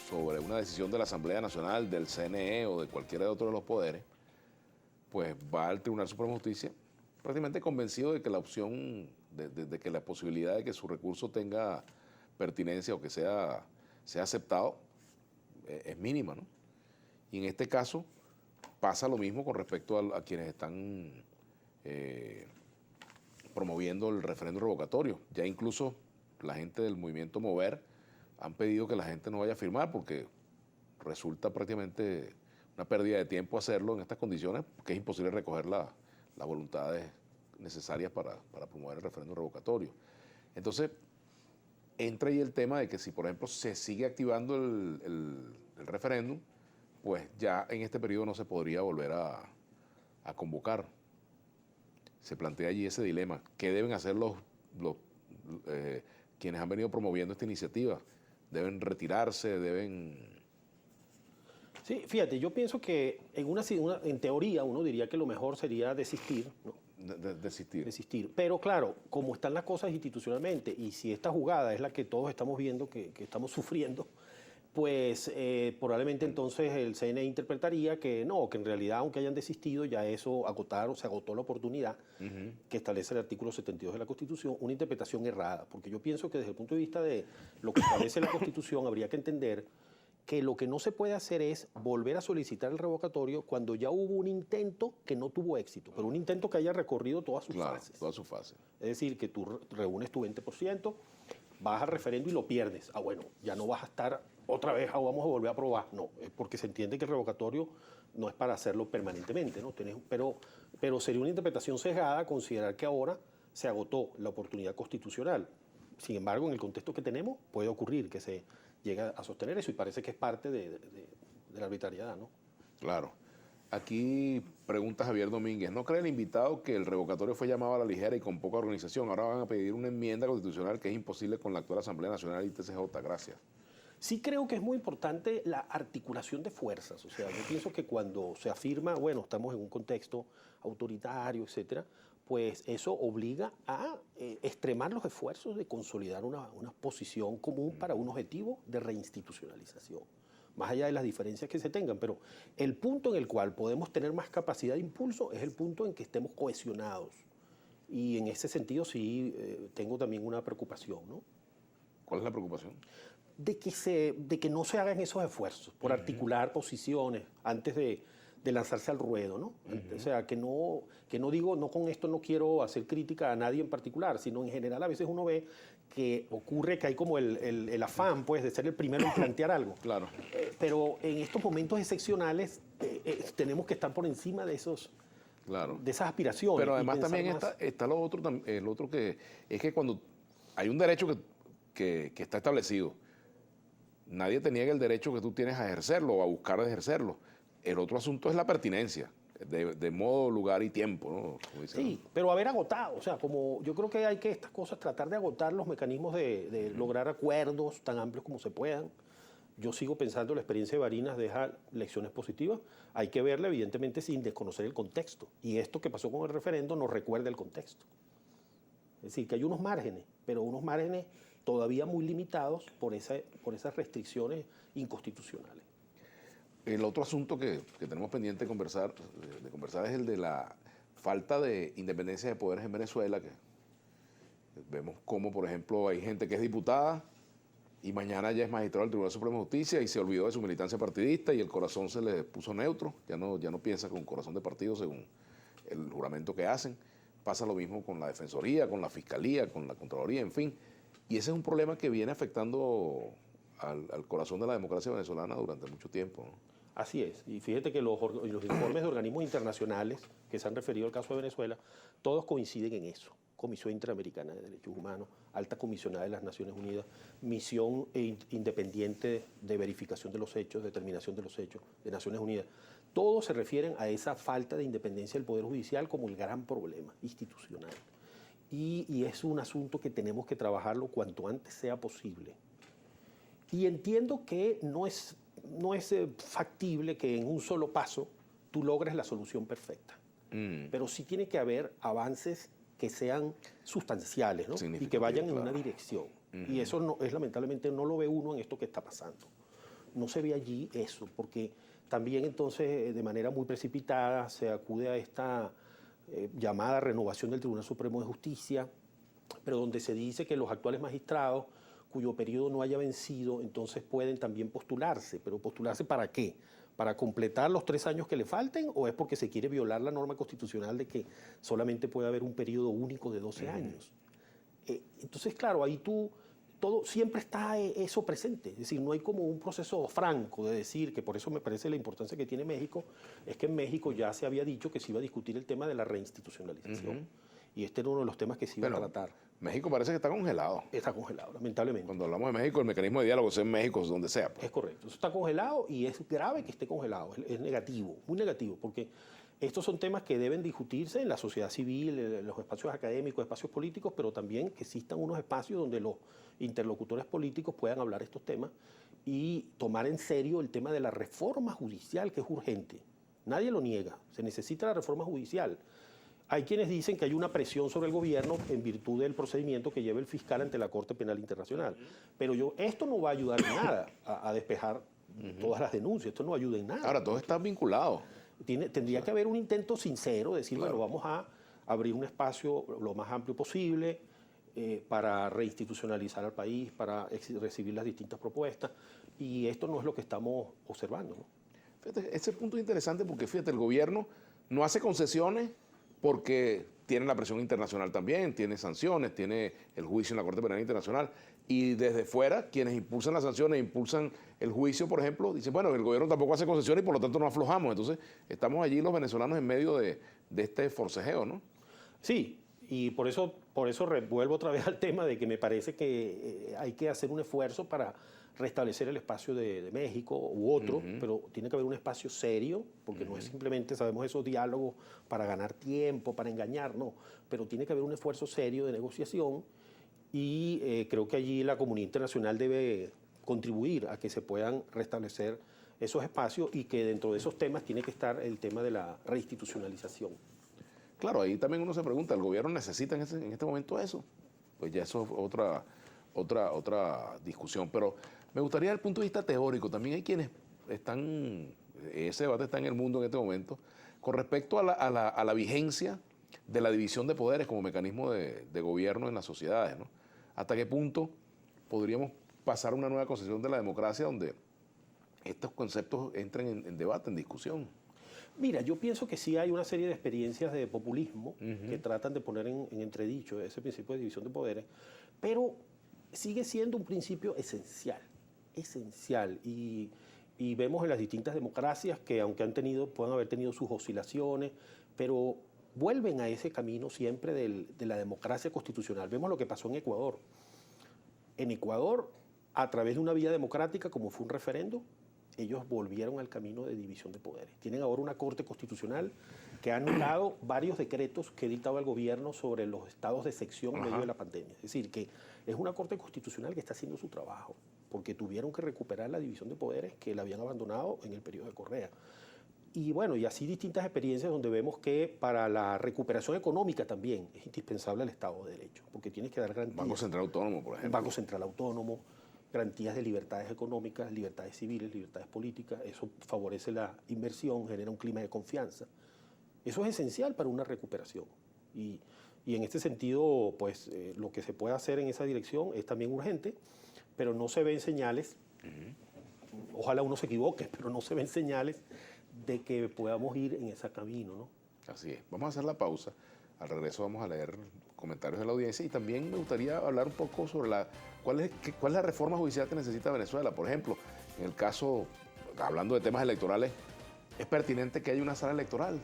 sobre una decisión de la Asamblea Nacional, del CNE o de cualquiera de otros de los poderes, pues va al Tribunal Supremo de Justicia prácticamente convencido de que la opción, de que la posibilidad de que su recurso tenga pertinencia o que sea aceptado es mínima, ¿no? Y en este caso pasa lo mismo con respecto a quienes están promoviendo el referéndum revocatorio. Ya incluso la gente del movimiento Mover han pedido que la gente no vaya a firmar porque resulta prácticamente una pérdida de tiempo hacerlo en estas condiciones, porque es imposible recoger las voluntades necesarias para promover el referéndum revocatorio. Entonces, entra ahí el tema de que si, por ejemplo, se sigue activando el referéndum, pues ya en este periodo no se podría volver a convocar. Se plantea allí ese dilema. ¿Qué deben hacer quienes han venido promoviendo esta iniciativa? ¿Deben retirarse? ¿Deben...? Sí, fíjate, yo pienso que en teoría uno diría que lo mejor sería desistir, ¿no? Desistir. Desistir. Pero claro, como están las cosas institucionalmente y si esta jugada es la que todos estamos viendo, que estamos sufriendo, pues probablemente entonces el CNE interpretaría que no, que en realidad aunque hayan desistido, ya eso se agotó la oportunidad que establece el artículo 72 de la Constitución, una interpretación errada, porque yo pienso que desde el punto de vista de lo que establece la Constitución habría que entender que lo que no se puede hacer es volver a solicitar el revocatorio cuando ya hubo un intento que no tuvo éxito, pero un intento que haya recorrido todas sus fases. Todas sus fases. Es decir, que tú reúnes tu 20%, vas al referendo y lo pierdes. Ah, bueno, ya no vas a estar otra vez, vamos a volver a probar. No, es porque se entiende que el revocatorio no es para hacerlo permanentemente, ¿no? Pero sería una interpretación sesgada considerar que ahora se agotó la oportunidad constitucional. Sin embargo, en el contexto que tenemos, puede ocurrir que se llega a sostener eso y parece que es parte de la arbitrariedad, ¿no? Claro. Aquí pregunta Javier Domínguez, ¿no cree el invitado que el revocatorio fue llamado a la ligera y con poca organización? Ahora van a pedir una enmienda constitucional que es imposible con la actual Asamblea Nacional y TCJ. Gracias. Sí creo que es muy importante la articulación de fuerzas. O sea, yo pienso que cuando se afirma, bueno, estamos en un contexto autoritario, etcétera, pues eso obliga a extremar los esfuerzos de consolidar una posición común para un objetivo de reinstitucionalización, más allá de las diferencias que se tengan. Pero el punto en el cual podemos tener más capacidad de impulso es el punto en que estemos cohesionados. Y en ese sentido sí tengo también una preocupación, ¿no? ¿Cuál es la preocupación? De que no se hagan esos esfuerzos por articular posiciones antes de lanzarse al ruedo, ¿no? O sea, que no digo, no con esto no quiero hacer crítica a nadie en particular, sino en general a veces uno ve que ocurre que hay como el afán, pues, de ser el primero en plantear algo. Claro. Pero en estos momentos excepcionales tenemos que estar por encima de esos... Claro. De esas aspiraciones. Pero además también está lo otro, el otro que es que cuando hay un derecho que está establecido, nadie te niega el derecho que tú tienes a ejercerlo o a buscar ejercerlo. El otro asunto es la pertinencia, de modo, lugar y tiempo, ¿no? Sí, pero haber agotado, o sea, como yo creo que hay que estas cosas tratar de agotar los mecanismos de lograr acuerdos tan amplios como se puedan. Yo sigo pensando la experiencia de Barinas deja lecciones positivas. Hay que verla, evidentemente, sin desconocer el contexto. Y esto que pasó con el referendo nos recuerda el contexto. Es decir, que hay unos márgenes, pero unos márgenes todavía muy limitados por esas restricciones inconstitucionales. El otro asunto que tenemos pendiente de conversar es el de la falta de independencia de poderes en Venezuela, que vemos cómo, por ejemplo, hay gente que es diputada y mañana ya es magistrado del Tribunal Supremo de Justicia y se olvidó de su militancia partidista y el corazón se le puso neutro, ya no piensa con corazón de partido según el juramento que hacen. Pasa lo mismo con la Defensoría, con la Fiscalía, con la Contraloría, en fin. Y ese es un problema que viene afectando al corazón de la democracia venezolana durante mucho tiempo, ¿no? Así es. Y fíjate que los informes de organismos internacionales que se han referido al caso de Venezuela, todos coinciden en eso. Comisión Interamericana de Derechos Humanos, Alta Comisionada de las Naciones Unidas, Misión Independiente de Verificación de los Hechos, Determinación de los Hechos de Naciones Unidas. Todos se refieren a esa falta de independencia del Poder Judicial como el gran problema institucional. Y es un asunto que tenemos que trabajarlo cuanto antes sea posible. Y entiendo que no es factible que en un solo paso tú logres la solución perfecta. Pero sí tiene que haber avances que sean sustanciales, ¿no? Y que vayan en una dirección. Y eso lamentablemente no lo ve uno en esto que está pasando. no se ve allí eso, porque también entonces de manera muy precipitada se acude a esta llamada renovación del Tribunal Supremo de Justicia, pero donde se dice que los actuales magistrados cuyo periodo no haya vencido, entonces pueden también postularse, pero ¿postularse para qué? ¿Para completar los 3 años que le falten o es porque se quiere violar la norma constitucional de que solamente puede haber un periodo único de 12 años? Entonces, claro, ahí todo siempre está eso presente, es decir, no hay como un proceso franco de decir, que por eso me parece la importancia que tiene México, es que en México ya se había dicho que se iba a discutir el tema de la reinstitucionalización, y este era uno de los temas que se iba a tratar. México parece que está congelado. Está congelado, lamentablemente. Cuando hablamos de México, el mecanismo de diálogo es en México, donde sea. Es correcto, eso está congelado y es grave que esté congelado, es negativo, muy negativo, porque estos son temas que deben discutirse en la sociedad civil, en los espacios académicos, espacios políticos, pero también que existan unos espacios donde los interlocutores políticos puedan hablar estos temas y tomar en serio el tema de la reforma judicial, que es urgente. Nadie lo niega, se necesita la reforma judicial. Hay quienes dicen que hay una presión sobre el gobierno en virtud del procedimiento que lleva el fiscal ante la Corte Penal Internacional. Pero esto no va a ayudar en nada a despejar todas las denuncias, esto no ayuda en nada. Ahora, todo está vinculado. Tendría que haber un intento sincero de decir, bueno, vamos a abrir un espacio lo más amplio posible para reinstitucionalizar al país, para recibir las distintas propuestas, y esto no es lo que estamos observando, ¿no? Fíjate, ese punto es interesante porque, fíjate, el gobierno no hace concesiones porque tiene la presión internacional también, tiene sanciones, tiene el juicio en la Corte Penal Internacional, y desde fuera, quienes impulsan las sanciones, impulsan el juicio, por ejemplo, dicen, bueno, el gobierno tampoco hace concesiones y por lo tanto no aflojamos. Entonces, estamos allí los venezolanos en medio de este forcejeo, ¿no? Sí, y por eso vuelvo otra vez al tema de que me parece que hay que hacer un esfuerzo para restablecer el espacio de México u otro, pero tiene que haber un espacio serio, porque no es simplemente, sabemos, esos diálogos para ganar tiempo, para engañar, no, pero tiene que haber un esfuerzo serio de negociación y creo que allí la comunidad internacional debe contribuir a que se puedan restablecer esos espacios y que dentro de esos temas tiene que estar el tema de la reinstitucionalización. Claro, ahí también uno se pregunta, ¿el gobierno necesita en este momento eso? Pues ya eso es otra discusión, pero me gustaría desde el punto de vista teórico, también hay quienes ese debate está en el mundo en este momento, con respecto a la vigencia de la división de poderes como mecanismo de gobierno en las sociedades, ¿no? ¿Hasta qué punto podríamos pasar a una nueva concepción de la democracia donde estos conceptos entren en debate, en discusión? Mira, yo pienso que sí hay una serie de experiencias de populismo que tratan de poner en entredicho ese principio de división de poderes, pero sigue siendo un principio esencial, y vemos en las distintas democracias que aunque puedan haber tenido sus oscilaciones, pero vuelven a ese camino siempre de la democracia constitucional. Vemos lo que pasó en Ecuador. En Ecuador, a través de una vía democrática como fue un referendo, ellos volvieron al camino de división de poderes. Tienen ahora una Corte Constitucional que ha anulado varios decretos que dictaba el gobierno sobre los estados de excepción en medio de la pandemia. Es decir, que es una Corte Constitucional que está haciendo su trabajo, porque tuvieron que recuperar la división de poderes que la habían abandonado en el periodo de Correa. Y bueno, y así distintas experiencias donde vemos que para la recuperación económica también es indispensable el Estado de Derecho, porque tienes que dar garantías. Banco Central Autónomo, por ejemplo. Banco Central Autónomo, garantías de libertades económicas, libertades civiles, libertades políticas. Eso favorece la inversión, genera un clima de confianza. Eso es esencial para una recuperación. Y en este sentido, pues lo que se puede hacer en esa dirección es también urgente, pero no se ven señales, ojalá uno se equivoque, pero no se ven señales de que podamos ir en ese camino, ¿no? Así es. Vamos a hacer la pausa. Al regreso vamos a leer comentarios de la audiencia y también me gustaría hablar un poco sobre cuál es la reforma judicial que necesita Venezuela. Por ejemplo, en el caso, hablando de temas electorales, es pertinente que haya una sala electoral